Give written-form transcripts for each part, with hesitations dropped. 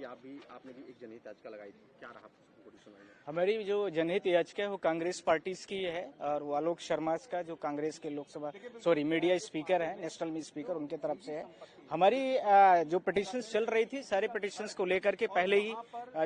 आपने भी एक जनहित याचिका लगाई थी, क्या रहा पूरी सुनवाई में? हमारी जो जनहित याचिका है वो कांग्रेस पार्टी की है और वो आलोक शर्मा का जो कांग्रेस के मीडिया स्पीकर है, नेशनल में स्पीकर, उनके तरफ से है। हमारी जो पिटिशंस चल रही थी, सारे पिटिशंस को लेकर के पहले ही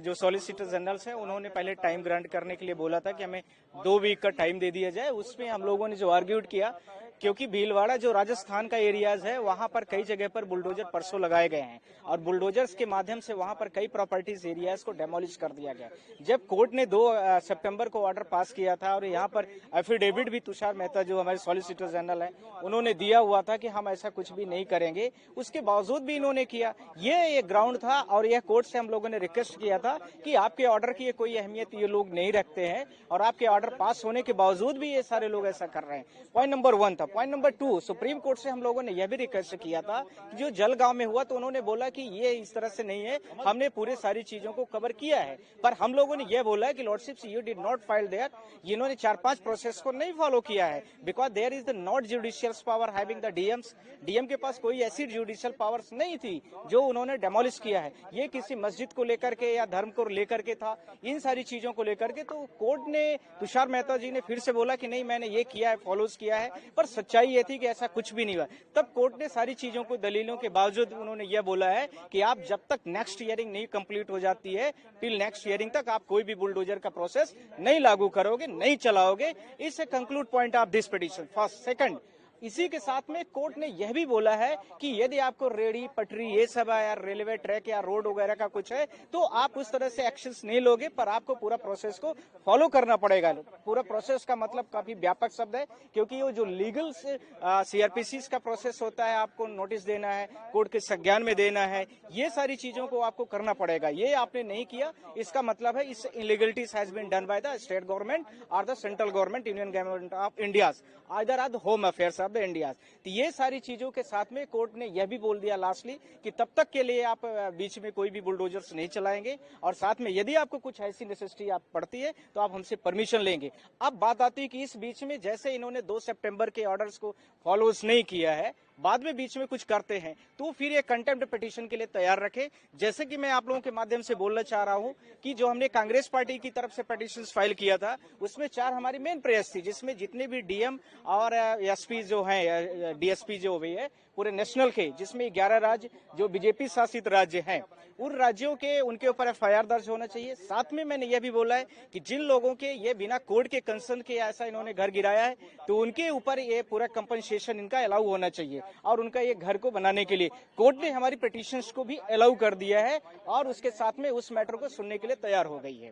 जो सॉलिसिटर जनरल्स है उन्होंने पहले टाइम ग्रांट करने के लिए बोला था कि हमें 2 वीक का टाइम दे दिया जाए। उसमें हम लोगों ने जो आर्ग्यूड किया, क्योंकि भीलवाड़ा जो राजस्थान का एरियाज है वहां पर कई जगह पर बुलडोजर परसों लगाए गए हैं और बुलडोजर्स के माध्यम से वहां पर कई प्रॉपर्टीज एरियाज को डेमोलिश कर दिया गया। जब कोर्ट ने 2 सितंबर को ऑर्डर पास किया था और यहाँ पर एफिडेविट भी तुषार मेहता जो हमारे सॉलिसिटर जनरल है उन्होंने दिया हुआ था कि हम ऐसा कुछ भी नहीं करेंगे, उसके बावजूद भी इन्होंने किया। ये ग्राउंड था और यह कोर्ट से हम लोगों ने रिक्वेस्ट किया था कि आपके ऑर्डर की कोई अहमियत ये लोग नहीं रखते हैं और आपके ऑर्डर पास होने के बावजूद भी ये सारे लोग ऐसा कर रहे हैं। पॉइंट नंबर 1 था। पॉइंट नंबर 2, सुप्रीम कोर्ट से हम लोगों ने यह भी रिक्वेस्ट किया था कि जो जलगांव में हुआ तो उन्होंने बोला कि ये इस तरह से नहीं है, हमने पूरे सारी चीजों को कवर किया है, पर हम लोगों ने यह बोला कि lordships you did not file there, इन्होंने 4-5 प्रोसेस को नहीं फॉलो किया है because there is the not judicial power having the DMs. DM के पास कोई ऐसी जुडिशियल पावर्स नहीं थी जो उन्होंने डेमोलिश किया है। ये किसी मस्जिद को लेकर के या धर्म को लेकर के था, इन सारी चीजों को लेकर के। तो कोर्ट ने, तुषार मेहता जी ने फिर से बोला कि नहीं मैंने ये किया है, फॉलोज किया है, पर सच्चाई ये थी कि ऐसा कुछ भी नहीं हुआ। तब कोर्ट ने सारी चीजों को दलीलों के बावजूद उन्होंने यह बोला है कि आप जब तक नेक्स्ट हियरिंग नहीं कंप्लीट हो जाती है, टिल नेक्स्ट हियरिंग तक आप कोई भी बुलडोजर का प्रोसेस नहीं लागू करोगे, नहीं चलाओगे। इससे conclude point of this petition. First, second, इसी के साथ में कोर्ट ने यह भी बोला है कि यदि आपको रेडी पटरी ये सब है या रेलवे ट्रैक या रोड वगैरह का कुछ है तो आप उस तरह से एक्शंस नहीं लोगे, पर आपको पूरा प्रोसेस को फॉलो करना पड़ेगा। पूरा प्रोसेस का मतलब काफी व्यापक शब्द है, क्योंकि वो जो लीगल सीआरपीसी का प्रोसेस होता है, आपको नोटिस देना है, कोर्ट के संज्ञान में देना है, ये सारी चीजों को आपको करना पड़ेगा। ये आपने नहीं किया, इसका मतलब है इस illegalities has been done by the state government और the central government, union government of India, either are the home affairs of the India. तो ये सारी चीजों के साथ में कोर्ट ने यह भी बोल दिया लास्टली कि तब तक के लिए आप बीच में कोई भी बुलडोजर्स नहीं चलाएंगे और साथ में यदि आपको कुछ ऐसी नेसेसिटी आप पड़ती है तो आप हमसे परमिशन लेंगे। अब बात आती है कि इस बीच में जैसे इन्होंने 2 सितंबर के ऑर्डर्स को फॉलोज नहीं किया है, बाद में बीच में कुछ करते हैं तो फिर ये कंटेम्प्ट पिटीशन के लिए तैयार रखे। जैसे कि मैं आप लोगों के माध्यम से बोलना चाह रहा हूं कि जो हमने कांग्रेस पार्टी की तरफ से पिटीशन फाइल किया था उसमें 4 हमारी मेन प्रेयर्स थी, जिसमें जितने भी डीएम और एसपी जो हैं, डीएसपी जो हुई है पूरे नेशनल के, जिसमें 11 राज्य जो बीजेपी शासित राज्य हैं, उन राज्यों के उनके ऊपर एफआईआर दर्ज होना चाहिए। साथ में मैंने यह भी बोला है कि जिन लोगों के ये बिना कोर्ट के कंसर्न के ऐसा इन्होंने घर गिराया है तो उनके ऊपर ये पूरा कंपनसेशन इनका अलाउ होना चाहिए और उनका ये घर को बनाने के लिए कोर्ट ने हमारी पिटीशंस को भी अलाउ कर दिया है और उसके साथ में उस मैटर को सुनने के लिए तैयार हो गई है।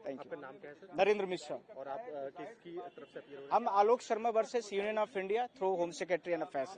Thank you. नाम क्या है सर? नरेंद्र मिश्रा। और आप किसकी तरफ से अपील? हम Alok Sharma versus union of India through home secretary and affairs.